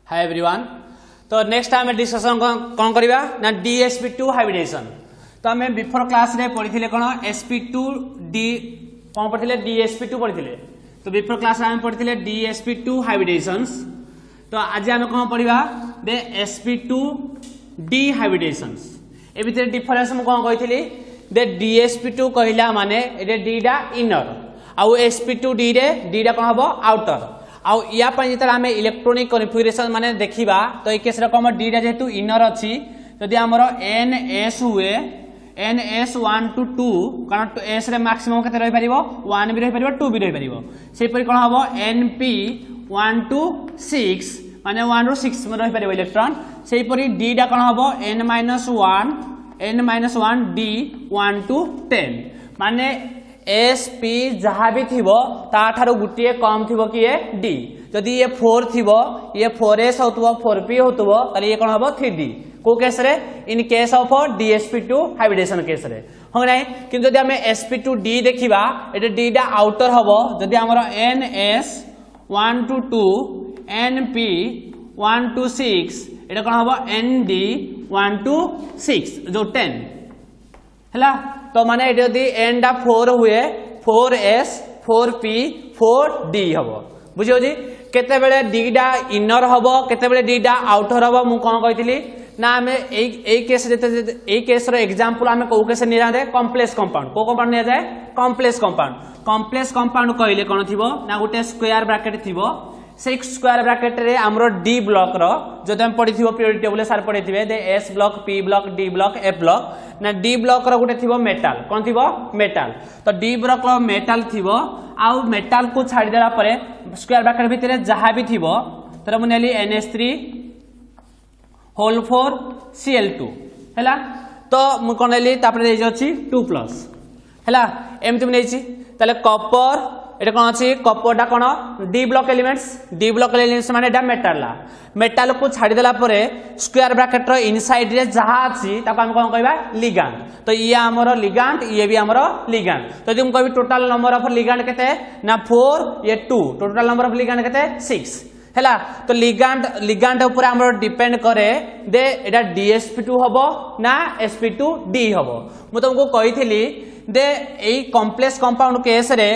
Hi everyone. तो next आम discussion कौन करवा ना DsP2 हाइब्रिडेशन। तो आम बिफोर क्लास रे पढ़ी कौन sp2d कौन पढ़ी DsP2 पढ़ी। तो बिफोर क्लास आम पढ़ी DsP2 हाइब्रिडेशंस। तो आज आम कौन पढ़ा दे sp2d हाइब्रिडेशंस। ए भितर डिफरेंस मु कौन कही दे DsP2 कहला माने ए डीटा इनर आउ sp2d रे डीटा कौन हम आउटर। आउ या जिते आम इलेक्ट्रोनिक कन्फिगरेशन माने देखा तो ये केस कम डीटा जेहेतु इनर अच्छी जदि आमर ns हुए ns 1 to 2 कारण एस रे मैक्सिमम केते रही परिबो 1 भी रही परिबो 2 भी रही परिबो सेपरि कोन हबो np 1 to 6 माने 1 रो 6 में रही परिबो इलेक्ट्रॉन सेपरि d डा कोन हबो n-1 d 1 to 10 माने sp जहाँ भी थिबो ता ठारो गुटिए कम थिबो कि ये d जदि ये 4 थिबो ये 4s होतबो 4p होतबो तले ये कोन हबो 3d को केस रे in case of DsP2 hybridisation case रे हो नै किंतु जदि हमें sp2d देखिबा एटा d डा आउटर हबो जदि हमर ns 1 to 2 np 1 to 6 एटा कोन हबो nd 1 to 6 जो 10 हला तो माने यदि n डा 4 हुए 4s 4p 4d हबो बुझियो जी केते बेले d डा इनर हबो केते बेले d डा आउटर हबो मु कोन कहितली ना हमें ए केस जेते ए केस रो एग्जांपल हमें को केस निरा दे कॉम्प्लेक्स कंपाउंड को कंपाउंड निया जाए कॉम्प्लेक्स कंपाउंड कहले कोन थिबो ना गुटे स्क्वायर ब्रैकेट थिबो से स्क्वायर ब्रैकेट रे हमरो डी ब्लॉक रो जो हम पढ़ी थिबो पीरियोडिक टेबल सार पढ़ी थिबे दे S block P block D block F block ना डी ब्लॉक रो गुटे थिबो मेटल कोन थिबो मेटल तो डी ब्लॉक रो मेटल थिबो आउ मेटल को छाडी देला परे स्क्वायर ब्रैकेट भितरे जहा भी थिबो तर मु नेली NH3 होल 4 Cl2 हैला तो मु कोन नेली तापरे दे जछि 2+ हैला एमति मु नेछि तले कॉपर एटा कोन अछि कॉपर डा कोन डी ब्लॉक एलिमेंट्स माने डा मेटल को छाडी देला परे स्क्वायर ब्रैकेट रो इनसाइड रे जहा अछि ताको हम कोन कहबा लिगैंड तो ये हमरो लिगैंड ये भी हमरो लिगैंड तो जदि हम कहबी टोटल नंबर ऑफ लिगैंड केते ना 4 ये 2 टोटल नंबर ऑफ लिगैंड केते 6 हैला तो लिगैंड ऊपर हमरो डिपेंड करे दे एटा DsP2 हबो ना sp2d हबो मु तुमको कहिथिली दे एई कॉम्प्लेक्स कंपाउंड केस रे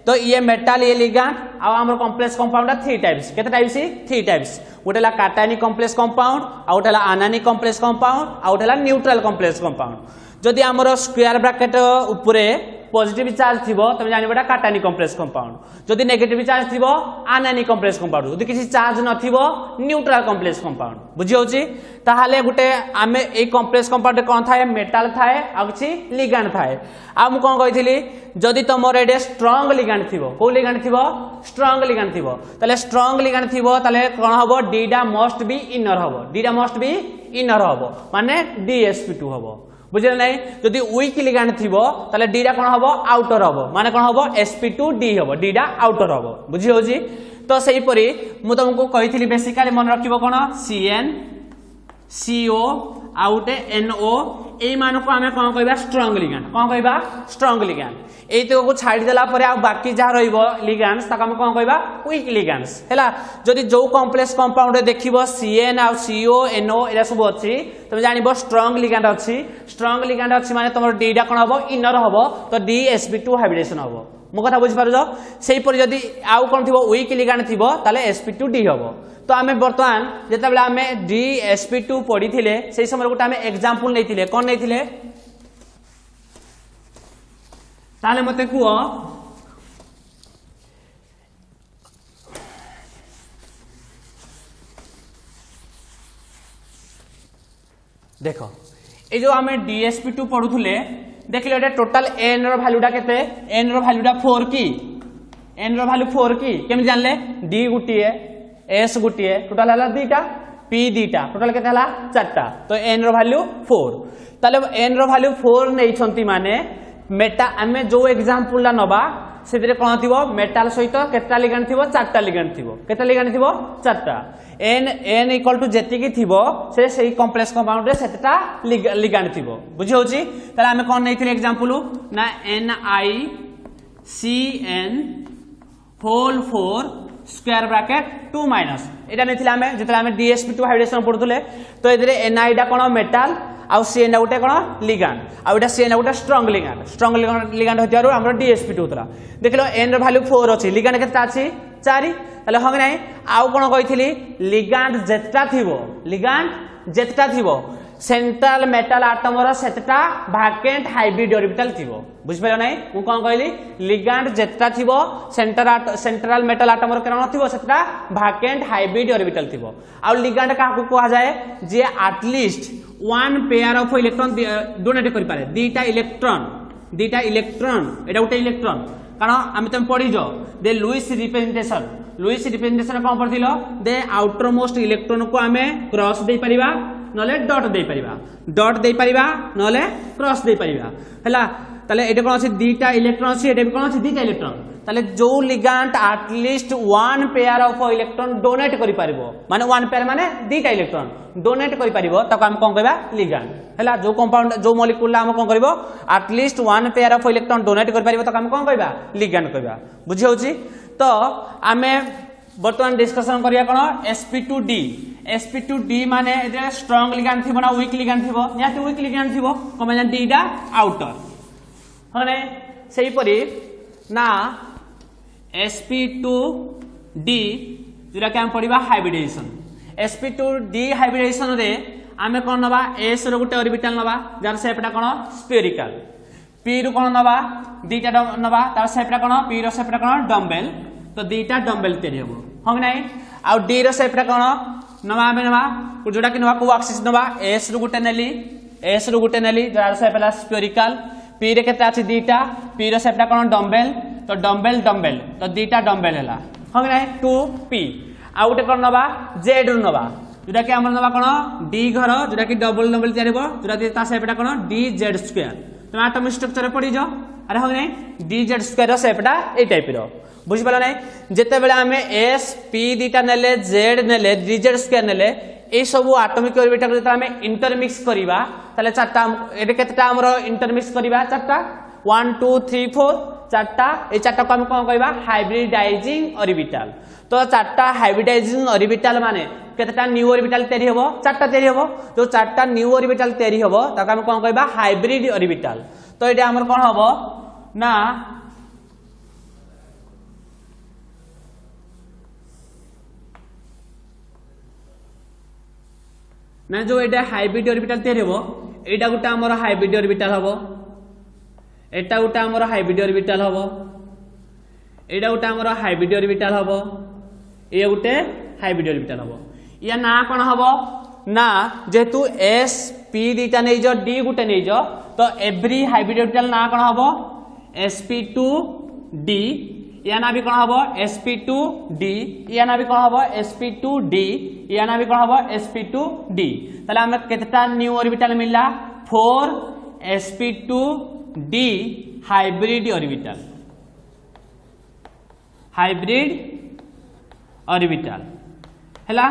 तो ये मेटल ये लिगैंड आ हमर कॉम्प्लेक्स कंपाउंड 3 टाइप्स केते टाइप्स 3 टाइप्स गोटेला काटायनिक कॉम्प्लेक्स कंपाउंड आ गोटेला आनायनिक कॉम्प्लेक्स कंपाउंड आ गोटेला न्यूट्रल कॉम्प्लेक्स कंपाउंड जदि हमर स्क्वायर ब्रैकेट ऊपर पॉजिटिव चार्ज थिबो तमे जानिबोटा काटायनिक कॉम्प्लेक्स कंपाउंड जदि नेगेटिव चार्ज थिबो आनायनिक कॉम्प्लेक्स कंपाउंड जदि किसी चार्ज नथिबो न्यूट्रल कॉम्प्लेक्स कंपाउंड बुझि होची ताहाले गुटे आमे ए कॉम्प्लेक्स कंपाउंड कोन थाए मेटल थाए आ किछि लिगैंड थाए आ मु कोन कहिथिली जदि तमर एडे स्ट्रांग लिगैंड थिबो को लिगैंड थिबो स्ट्रांग लिगैंड थिबो तले स्ट्रांग लिगैंड थिबो तले कोन हबो डीडा मस्ट बी इनर हबो माने DsP2 हबो बुझले नै जदि वीक लिगैंड थिबो तले डीडा कोन हबो आउटर हबो माने कोन हबो sp2d हबो डीडा आउटर हबो बुझि होजी तो सेही परी मु तुमको कहिथिली बेसिकली मन रखिबो कोन CN CO आउटे NO ए मान को हमें कोन कहबा स्ट्रांग लिगैंड एई तो को छाडी देला परे आ बाकी जा रहइबो लिगैंड्स ताका हम कोन कहबा वीक लिगैंड्स हैला जदि जो कॉम्प्लेक्स कंपाउंड रे देखिबो CN आ CO NO एला सब अछि तमे जानिबो स्ट्रांग लिगैंड अछि माने तमर D डा कोन हबो इनर हबो तो DsP2 हाइब्रिडेशन हबो मो कथा बुझि पारो सेही पर जदि आउ कोन थिबो वीक लिगैंड थिबो ताले sp2d हबो तो आमे वर्तमान जेता बेला आमे DsP2 पढी थिले सेही समय गोटा आमे एग्जांपल नैथिले कोन नैथिले ताले मते कुओ देखो ए जो आमे DsP2 पढुथुले देखले एटा टोटल n रो वैल्यूटा केते n रो वैल्यूटा 4 की n रो वैल्यू 4 की केम जानले d गुटिए s गुटिए टोटल हला दीटा p दीटा टोटल केते हला चारटा तो n रो वैल्यू 4 ताले n रो वैल्यू 4 नै छंती माने मेटा आमे जो एग्जांपल ला नबा सेतिरे कोन थिबो मेटल सहित केटा लिगैंड थिबो चारटा लिगैंड थिबो केटा लिगैंड थिबो चारटा n इक्वल टू जेति की थिबो से सेही कॉम्प्लेक्स कंपाउंड रे सेटा लिगैंड थिबो बुझि होची ताले आमे कोन नैथिले एग्जांपल ना NiCN whole 4 square bracket 2 minus एटा नेथिला हमें जेतला हमें DsP2 हाइब्रिडेशन पढुतले तो एदरे Na डा कोन मेटल आउ Cn डा उटे कोन लिगैंड आउ एटा Cn उटे स्ट्रांग लिगैंड होतियारो हमरो DsP2 होतला देखलो n रो वैल्यू 4 अछि लिगैंड केता अछि 4 तले हग नै आउ कोन कहिथिली लिगैंड जेतटा थिबो सेंट्रल मेटल आटम रो सेतटा वैकेंट हाइब्रिड ऑर्बिटल थिबो बुझ पाइलो नै मु कोन कहली लिगैंड जेतटा थिबो सेंट्रल मेटल आटम रो केना थिबो सेतटा वैकेंट हाइब्रिड ऑर्बिटल थिबो आ लिगैंड का को कहा जाय जे at least one pair of electron donate करि पारे दीटा इलेक्ट्रॉन एटा उटे इलेक्ट्रॉन कारण हम तुम पढी जो दे लुईस रिप्रेजेंटेशन कोन पढिलो दे आउटर मोस्ट इलेक्ट्रॉन को हमें क्रॉस दे परिबा नले डॉट दे परिबा नले क्रॉस दे परिबा हला ताले एटा कोन अछि दीटा इलेक्ट्रॉन अछि एटा कोन अछि दीटा इलेक्ट्रॉन ताले जो ligand at least one pair of electron donate करि परिबो माने वन पेयर माने दीटा इलेक्ट्रॉन डोनेट करि परिबो तको हम कोन कहबा लिगैंड हला जो कंपाउंड जो मॉलिक्यूल हम कोन करबो at least one pair of electron donate करि परिबो तको हम कोन कहबा लिगैंड कहबा बुझि होछि तो आमे वर्तमान डिस्कशन करिया कोन sp2d माने एते स्ट्रांग लिगैंड थिबो ना वीक लिगैंड थिबो याते वीक लिगैंड थिबो कोन माने d डा आउटर हने सेही परि ना sp2d जेरा के हम पढिबा हाइब्रिडेशन sp2d हाइब्रिडेशन रे आमे कोन नबा s रो गुटे ऑर्बिटल नबा जार शेपटा कोन स्फेरिकल p रो कोन नबा दीटा नबा तार शेपटा कोन p रो शेपटा कोन डम्बेल तो दीटा डम्बेल तेरी हबो हंग नै आ d रो शेपटा कोन नबा आमे नबा जोडा कि नबा को एक्सिस नबा s रो गुटे नेली जार शेपला स्फेरिकल p रे केता अछि दीटा p रो शेपटा कोन डम्बेल तो डम्बेल तो दीटा डम्बेल हला हंग नै 2p आ उटे कोन नबा z रो नबा जोडा कि हमर नबा कोन d घर जोडा कि डबल तयारिबो जोडा कि ता शेपटा कोन dz2 तुम एटॉमिक स्ट्रक्चर पढि जो अरे हंग नै dz2 रो शेपटा ए टाइप रो बुझ पालो नै जेते बेले हमें s p दीटा नेले z नेले dz2 नेले ए सब एटॉमिक ऑर्बिटल जेता हमें इंटरमिक्स करिबा ताले चारटा एटे केतटा हमरो इंटरमिक्स करिबा चारटा 1 2 3 4 चारटा ए चारटा को हम कोन कहबा हाइब्रिडाइजिंग ऑर्बिटल तो चारटा हाइब्रिडाइजिंग ऑर्बिटल माने केतटा न्यू ऑर्बिटल तयारी हबो चारटा तयारी हबो जो चारटा न्यू ऑर्बिटल तयारी हबो ताका हम कोन कहबा हाइब्रिड ऑर्बिटल तो एटा हमर कोन हबो ना जो एटा हाइब्रिड ऑर्बिटल तयारी हबो एटा गुटा हमर हाइब्रिड ऑर्बिटल हबो एटा गुटा हमर हाइब्रिड ऑर्बिटल हबो एटा गुटा हमर हाइब्रिड ऑर्बिटल हबो ए गुटे हाइब्रिड ऑर्बिटल हबो या ना कोन हबो ना जेतु s p दीटा नै जो d गुटे नै जो तो एवरी हाइब्रिड ऑर्बिटल ना कोन हबो sp2d या ना भी कोन हबो sp2d या ना भी कोन हबो sp2d या ना भी कोन हबो sp2d तले हम केतटा न्यू ऑर्बिटल मिलला 4 sp2d हाइब्रिड ऑर्बिटल हैला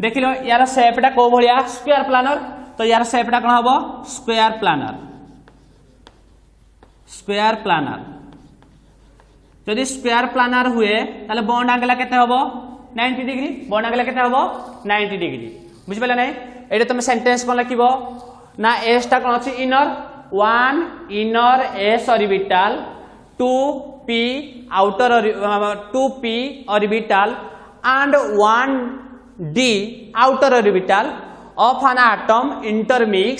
देखिलो यार शेपटा को भलिया स्क्वायर प्लानर तो यार शेपटा कोन हबो स्क्वायर प्लानर यदि स्क्वायर प्लानर हुए ताले बॉन्ड एंगल केते हबो 90 डिग्री बॉन्ड एंगल केते हबो 90 डिग्री बुझ पाले नै एटा तुम सेंटेंस कोन लिखिबो ना s टा कोन अछि inner 1 inner s orbital 2p outer 2p orbital and 1d outer orbital of an atom intermix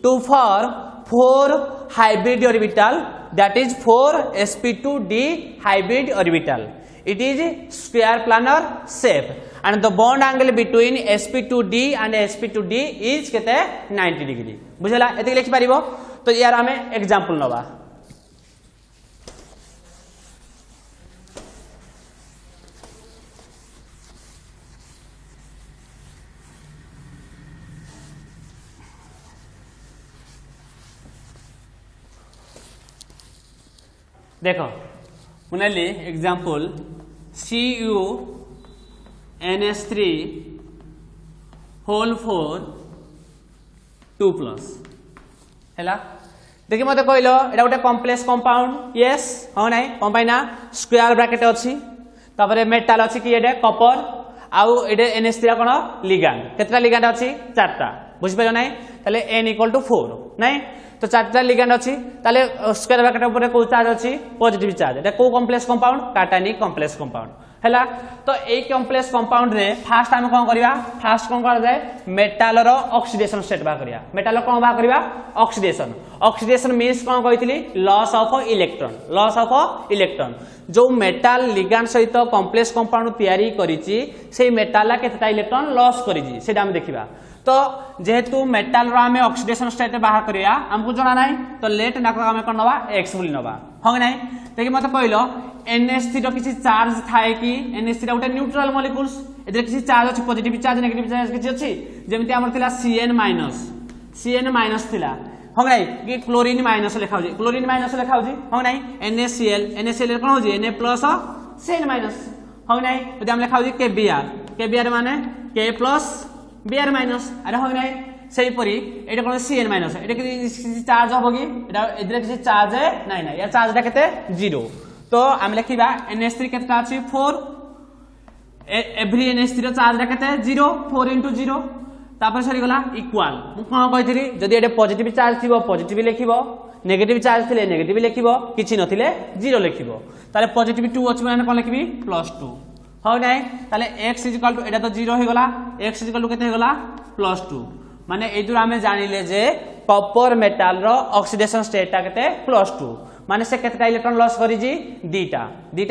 to form 4 hybrid orbital that is 4 sp2d hybrid orbital. It is square planar shape and the bond angle between sp2d and sp2d is kete 90 degree. बुझला एते लिखि परिबो तो यार हमें example नबा देखो मुनेली example CuNH3 whole 4 2+ हैला देखि मते कहलो एटा गोटे कॉम्प्लेक्स कंपाउंड यस हो नै कंपाइना स्क्वायर ब्रैकेट अछि तापर मेटाल अछि कि एडे कॉपर आउ एडे NH3 कोन लिगैंड केतरा लिगैंड अछि चारटा बुझ पाइलो नै ताले n = 4 नै तो चारटा लिगैंड अछि ताले स्क्वायर ब्रैकेट ऊपर को चार्ज अछि पॉजिटिव चार्ज एटा को कॉम्प्लेक्स कंपाउंड कार्टेनिक कॉम्प्लेक्स कंपाउंड हैला तो ए कॉम्प्लेक्स कंपाउंड रे फास्ट हम कोन करिया फास्ट कोन कर जाय मेटाल रो ऑक्सीडेशन स्टेट बा करिया मेटाल कोन बा करिया ऑक्सीडेशन ऑक्सीडेशन मींस कोन कहितली लॉस ऑफ इलेक्ट्रॉन जो मेटाल लिगैंड सहित कॉम्प्लेक्स कंपाउंड तयारी करिछि सेही मेटाल केतटा इलेक्ट्रॉन लॉस करिछि सेटा हम देखिबा तो जेहेतु मेटाल रो हमें ऑक्सीडेशन स्टेट बाहर करिया हमको जणा नै तो लेट ना हमें कोन नबा x बोली नबा हो नै देखि मते कहलो NH3 रो किछि चार्ज थाए कि NH3 गोटे न्यूट्रल मॉलिक्यूल्स एदरे किछि चार्ज अछि पॉजिटिव चार्ज नेगेटिव चार्ज किछि अछि जेमिति हमर थिला Cn माइनस थिला हो नै कि क्लोरीन माइनस लिखा होजी हो नै NaCl कोन होजी Na प्लस Cl माइनस हो नै यदि हम लिखा होजी KBr माने K प्लस Br माइनस अरे हो नै सही परी एटा कोन Cn माइनस एटा कि चार्ज होबो कि एटा एदरे किछि चार्ज नै या चार्जटा केते 0 तो हम लिखिबा NH3 केतटा अछि 4 एवरी NH3 रो चार्ज केते 0 4 * 0 तापर सरी गला इक्वल मु कोन कहितरी जदी एटे पॉजिटिव चार्ज थिबो पॉजिटिव लिखिबो नेगेटिव चार्ज थिले नेगेटिव लिखिबो किछि नथिले 0 लिखिबो ताले पॉजिटिव 2 अछि माने कोन लिखिबी +2 हो नै ताले x = एटा तो 0 हे गला x = केते हे गला +2 माने ए दुरा हमें जानिले जे कॉपर मेटाल रो ऑक्सीडेशन स्टेट ता केते +2 माने से केतटा इलेक्ट्रॉन लॉस करी जी दीटा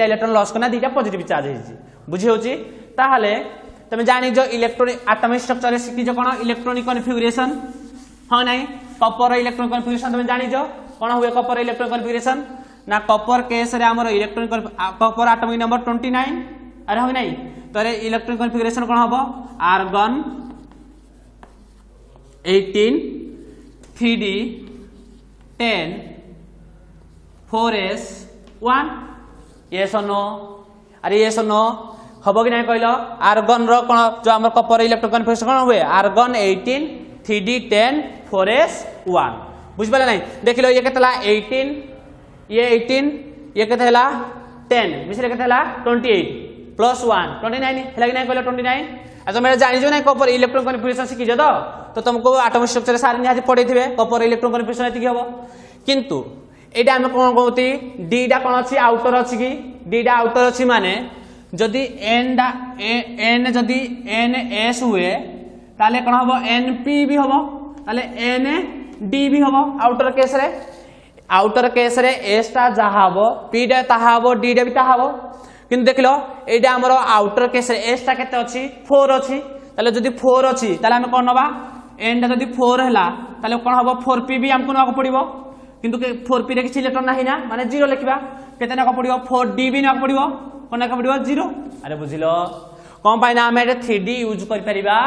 इलेक्ट्रॉन लॉस करना दीटा पॉजिटिव चार्ज हे जी बुझी होची ताहाले तमे जानि जो इलेक्ट्रॉनिक एटॉमिक स्ट्रक्चर रे सिकी जो कोन इलेक्ट्रॉनिक कॉन्फ़िगरेशन हो नै कॉपर इलेक्ट्रॉनिक कॉन्फ़िगरेशन तमे जानि जो कोन हुए कॉपर इलेक्ट्रॉनिक कॉन्फ़िगरेशन ना कॉपर केस रे हमर इलेक्ट्रॉनिक कॉपर एटॉमिक नंबर 29 अरे हो नै तो रे इलेक्ट्रॉनिक कॉन्फ़िगरेशन कोन हबो argon 18 3d 10 4s 1 yes or no अरे yes or no हबो कि नै कहलो आर्गन रो कोन जो हमर कॉपर इलेक्ट्रॉनिक कॉन्फ़िगरेशन कोन हुए आर्गन 18 3d 10 4s 1 बुझ पाले नै देखिलो ये केतला 18 ये 18 ये केतला 10 मिसरे केतला 28 + 1 29 हेला कि नै कहलो 29 आ तमे जानि जो नै कॉपर इलेक्ट्रॉनिक कॉन्फ़िगरेशन सिकि जो तो तुमको एटॉमिक स्ट्रक्चर सारे निहाती पढैथिबे कॉपर इलेक्ट्रॉनिक कॉन्फ़िगरेशन एति हबो किंतु एटा हम कोन कहउती डीडा कोन अछि आउटर अछि कि डीडा आउटर अछि माने जदी n जदी ns हुए ताले कोन हबो np भी हबो ताले nd भी हबो आउटर केस रे s ता जा हबो p डा ता हबो d डा भी ता हबो किंतु देखलो एटा हमरो आउटर केस रे s ता केते अछि 4 अछि ताले जदी 4 अछि ताले हम कोन नबा n ता जदी 4 हला ताले कोन हबो 4p भी हमको नक पड़िबो किंतु 4p रे किछि इलेक्ट्रॉन नाही ना माने 0 लिखिबा केते नक पड़िबो 4d भी नक पड़िबो कोन नक पड़िबो 0 अरे बुझिलो कोन पाइना हम एटा 3d यूज कर परिबा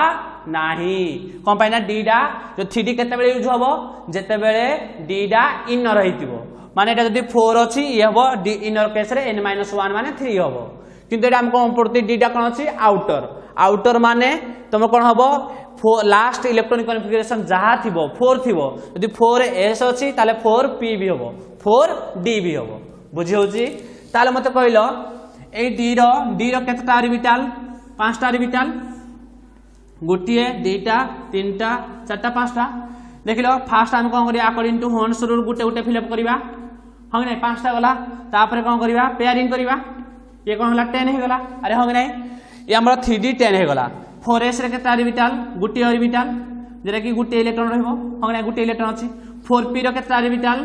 नाही कोन पाइना d डा जो 3d केते बेले यूज हबो जेते बेले d डा इनर रहितिबो माने एटा जदी 4 अछि ये हबो d इनर केस रे n - 1 माने 3 हबो किंतु एटा हम कोन पड़ती d डा कोन अछि आउटर माने तुम कोन हबो लास्ट इलेक्ट्रॉनिक कॉन्फ़िगरेशन जहा थिबो 4 थिबो यदि 4s अछि ताले 4p भी हबो 4d भी हबो बुझी होची ताले मते कहलो ए d रो केतटा ऑर्बिटल 5टा ऑर्बिटल गोटिए दुईटा तीनटा चारटा पांचटा देखिलो फास्ट हम कोन करिया according to होन्स rule Gute fill up करबा हम नै पांचटा गला तापर कोन करबा पेयरिंग करबा ये कोन होला 10 हे गला अरे हम नै ये हमरा 3d 10 हे गला 4s रे केता ऑर्बिटल गुटे ऑर्बिटल जेरा कि गुटे इलेक्ट्रॉन रहबो हम नै गुटे इलेक्ट्रॉन अछि 4p रो केता ऑर्बिटल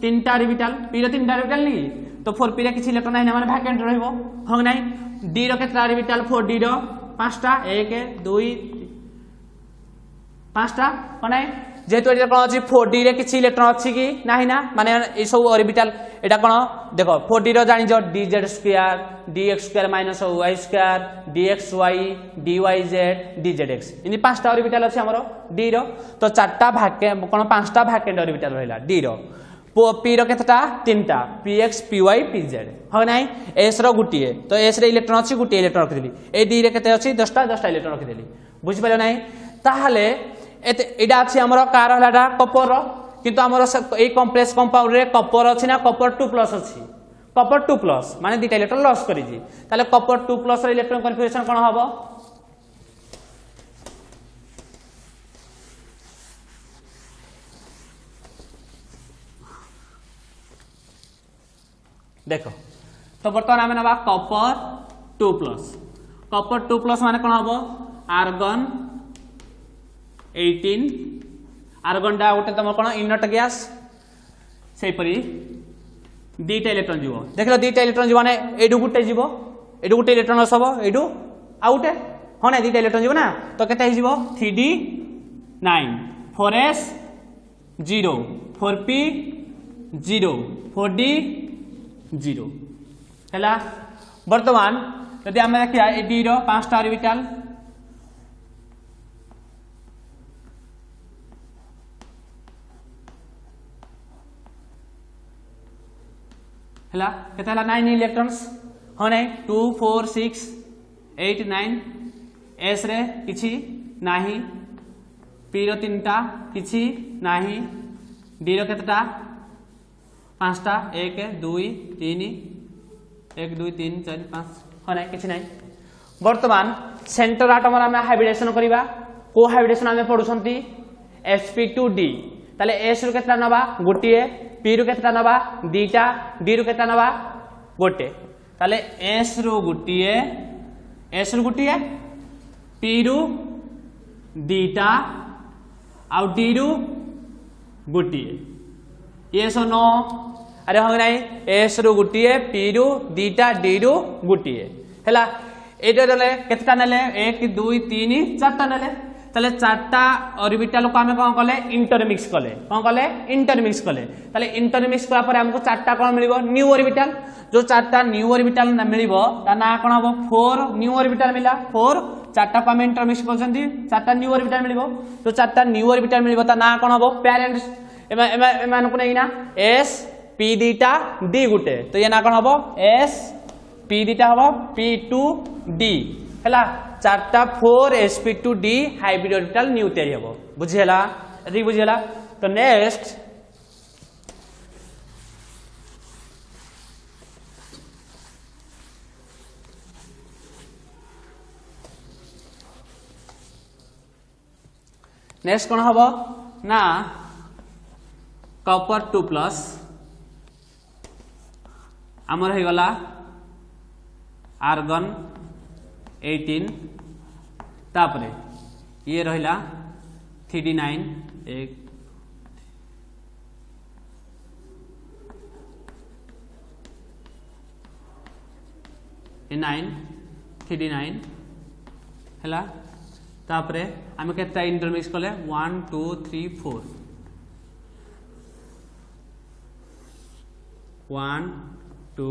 तीनटा ऑर्बिटल p रो तीनटा ऑर्बिटल नी तो 4p रे किछि इलेक्ट्रॉन नै माने वैकेंट रहबो हम नै d रो केता ऑर्बिटल 4d रो पांचटा 1 2 पांचटा कोन नै जेतु एटा कोन अछि 4d रे किछि इलेक्ट्रॉन अछि कि नाही ना माने ए सब ऑर्बिटल एटा कोन देखो 4d रो जानि जो dz² dx² - y² dxy dyz dzx इनि पांचटा ऑर्बिटल अछि हमरो d रो तो चारटा भाके कोन पांचटा वैकेंट ऑर्बिटल रहला d रो p रो केतटा तीनटा px py pz हो नै s रो गुटिए तो s रे इलेक्ट्रॉन अछि गुटिए इलेक्ट्रॉन रखि देली ए d रे केते अछि 10टा इलेक्ट्रॉन रखि देली बुझि पालो नै ताहाले एटा अछि हमरो कार हलाटा कॉपर रो किंतु हमरो ए कॉम्प्लेक्स कंपाउंड रे कॉपर अछि ना कॉपर 2+ अछि कपर 2+ माने दुटा इलेक्ट्रॉन लॉस करिजी ताले कपर 2+ रो इलेक्ट्रॉन कन्फिगरेशन कोन हबो देखो तो बर्तमान आमे नबा कपर 2+ माने कोन हबो आर्गन 18 आर्गन डा गोटे तुम कोन इनट गैस से परी दुटा इलेक्ट्रॉन जीवो देखलो दुटा इलेक्ट्रॉन जीवाने एडु गुटे जीवो एडु गुटे इलेक्ट्रॉन असबो एडु आउटे होने दुटा इलेक्ट्रॉन जीवो ना तो केते जीवो 3d9 4s 0 4p 0 4d 0 हैला वर्तमान यदि आमे देखिया ए डी रो 5टा ऑर्बिटल हैला केते हला 9 इलेक्ट्रॉन्स होने 2 4 6 8 9 एस रे किछि नाही पी रो 3टा किछि नाही डी रो केतेटा 5टा 1 2 3 1 2 3 4 5 होने किछि नाही वर्तमान सेंटर एटम रा में हाइब्रिडेशन करिबा को हाइब्रिडेशन हमें पढुसंती sp2d ताले s रो केतरा नबा गोटिए p रो केतरा नबा दीटा d रो केतरा नबा गोटे ताले s row गोटिए p row दीटा uh d row गोटिए yes or no अरे हो नाही s रो गोटिए p रो दीटा d रो गोटिए हैला एटा देले केतटा नेले 1 2 3 4टा नेले ताले 4टा ऑर्बिटल को हमें कोन कले इंटरमिक्स कले ताले इंटरमिक्स करा पर हमको 4टा कोन मिलिबो न्यू ऑर्बिटल जो 4टा न्यू ऑर्बिटल ना मिलिबो ता ना कोन हबो 4 न्यू ऑर्बिटल मिला 4 4टा को हमें इंटरमिक्स करछंती 4टा न्यू ऑर्बिटल मिलिबो तो 4टा न्यू ऑर्बिटल मिलिबो ता ना कोन हबो पेरेंट्स एमान को नेना s p दीटा d गुटे तो ये ना कोन हबो s p दीटा हबो p2d हैला 4टा 4 sp2d हाइब्रिड ऑर्बिटल न्यू तयारी हबो बुझियला यदि बुझियला तो नेक्स्ट कोन हबो ना कॉपर 2+ आमर हे गला आर्गन 18 तापरे ये रहिला 3d9 एक ए 9 3d9 हैला तापरे आमे केता इंटरमिक्स कले 1 2 3 4 1 2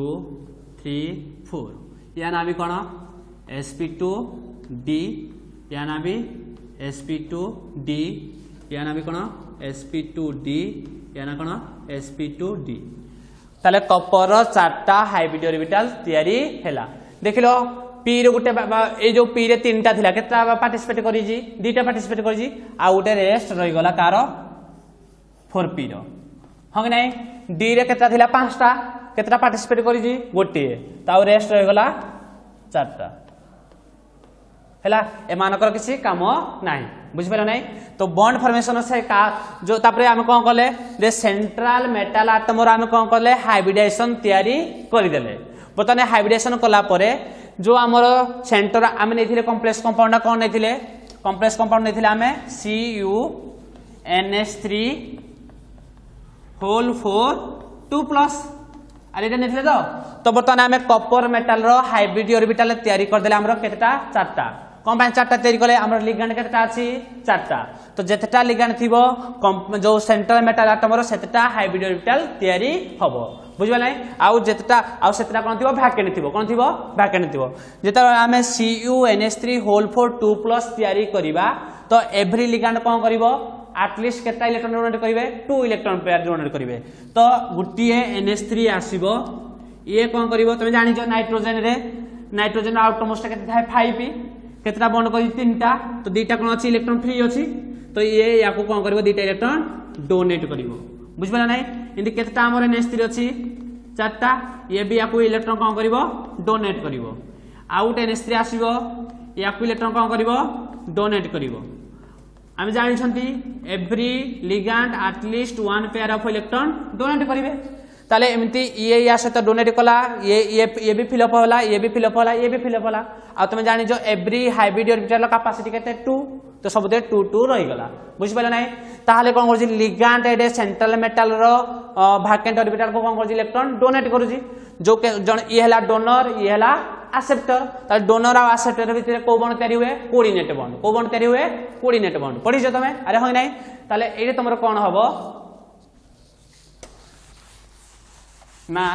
3 4 या ना भी कोन sp2d या ना भी sp2d या ना भी कोन sp2d या ना कोन sp2d ताले कपर 4टा हाइब्रिड ऑर्बिटल तयारी हैला देखिलो p रे गुटे ए जो p रे 3टा थिला केता पार्टिसिपेट करी जी 2टा पार्टिसिपेट करी जी आ गुटे रेस्ट रहि गला कार 4p रो हंग नै d रे केता थिला 5टा केतरा पार्टिसिपेट करी जी गोटे ताउ रेस्ट रहि गला 4टा हैला ए मानकर किसी काम नाही बुझ पालो नाही तो बॉन्ड फॉर्मेशन से का जो तापरे हम कोन करले जे सेंट्रल मेटल एटम रा हम कोन करले हाइब्रिडेशन तयारी करि देले बतने हाइब्रिडेशन कला परे जो हमर सेंटर हम नेथिले कॉम्प्लेक्स कंपाउंड कोन नेथिले कॉम्प्लेक्स कंपाउंड नेथिले हमें CuNH3 होल 4 2+ अरे एटा नेथिले तो बतने हमें कॉपर मेटल रो हाइब्रिड ऑर्बिटल तयारी कर देले हमरो केतटा 4टा कौन 4टा तैयारी कले हमर लिगैंड केतटा अछि 4टा तो जेतटा लिगैंड थिबो जो सेंट्रल मेटल एटम रो सेतटा हाइब्रिड ऑर्बिटल तैयारी हबो बुझबा नै आउ जेतटा आउ सेतटा कोन थिबो वैकेंट थिबो जेता हमें CuNH3 होल 4 2+ तैयारी करिबा तो एवरी लिगैंड कोन करिवो एटलीस्ट केतटा इलेक्ट्रॉन डोनेट करिवे 2 इलेक्ट्रॉन पेयर डोनेट करिवे तो गुटिए NH3 आसीबो ये कोन करिवो तमे जानि जो नाइट्रोजन आउटमोस्ट केते थाए 5p केतरा बॉन्ड करी 3टा तो 2टा कोन अछि इलेक्ट्रॉन फ्री अछि तो ये याको कोन करिवो 2टा इलेक्ट्रॉन डोनेट करिवो बुझबला नै इंदी केतटा हमर NH3 अछि चारटा ये भी या इलेक्ट्रॉन कौन करिवो डोनेट करिवो आउ NH3 आसीबो या इलेक्ट्रॉन कौन करिवो डोनेट करिवो आम जानी every ligand at least one pair of electron donate करेंगे ताले एमती ये या सहित डोनेट कला ये भी फिलअप होला ये भी फिलअप होला ये भी फिलअप होला आ तुम जानी जो एव्री हाइब्रिड ऑर्बिटल कैपेसिटी केते 2 तो सब 2 रही गला बुझ पाले नै ताले कोन करछि लिगैंड एडे सेंट्रल मेटल रो वैकेंट ऑर्बिटल को कोन करछि इलेक्ट्रॉन डोनेट करछि जो जण ये हला डोनर ये हला एक्सेप्टर ताले डोनर और एक्सेप्टर भीतर को बॉन्ड तयारी हुए कोऑर्डिनेट बॉन्ड को बॉन्ड तयारी हुए कोऑर्डिनेट बॉन्ड पढि छ तमे अरे होय नै ताले एडे तमरो कोन हबो ना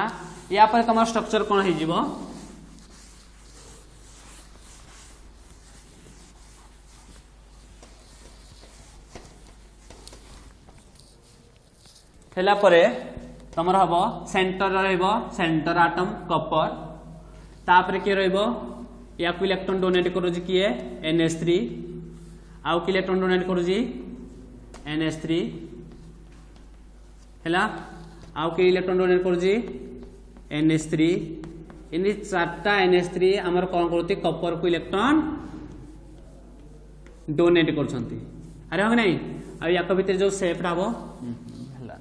या पर तमरो स्ट्रक्चर कोन हे जिवो हेला परे तमरो हबो सेंटर रहइबो सेंटर एटम कॉपर तापर के रहइबो या को इलेक्ट्रॉन डोनेट करूजी किए NH3 आउ कि इलेक्ट्रॉन डोनेट करूजी NH3 हैला आउ कि इलेक्ट्रॉन डोनेट करूजी NH3 इन चारटा NH3 हमर कोन करती कॉपर को इलेक्ट्रॉन डोनेट करछंती अरे हो नै आ या को भीतर जो शेप राबो हैला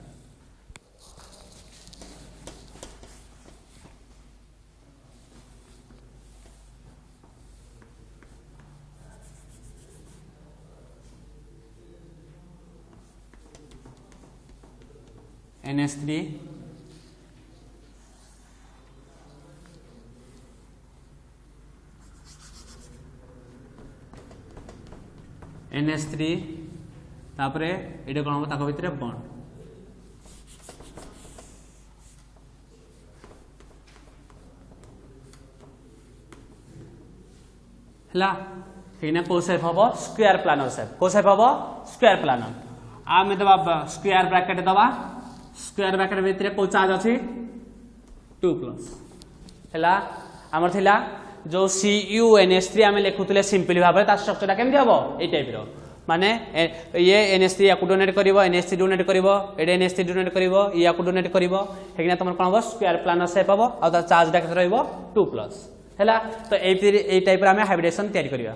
NH3 NH3 तापरे एडे कोन ताको भितरे बॉन्ड हला हेना को शेप हबो स्क्वायर प्लानर शेप को शेप हबो स्क्वायर प्लानर आ में दबा स्क्वायर ब्रैकेट दबा स्क्वायर ब्रैकेट भितर को चार्ज अछि 2 प्लस हैला हमर थिला जो CuNH3 आमे लेखुतले सिंपली भाबे ता स्ट्रक्चरटा केमि हबो ए टाइप रो माने ये NH3 या को डोनेट करिवो NH3 डोनेट करिवो एडे NH3 डोनेट करिवो या को डोनेट करिवो हेगिना तमर कोन हबो स्क्वायर प्लानर शेप हबो आ ता चार्ज डा केते रहइबो 2 प्लस हैला तो ए टाइप रे आमे हाइब्रिडेशन तयारी करिवा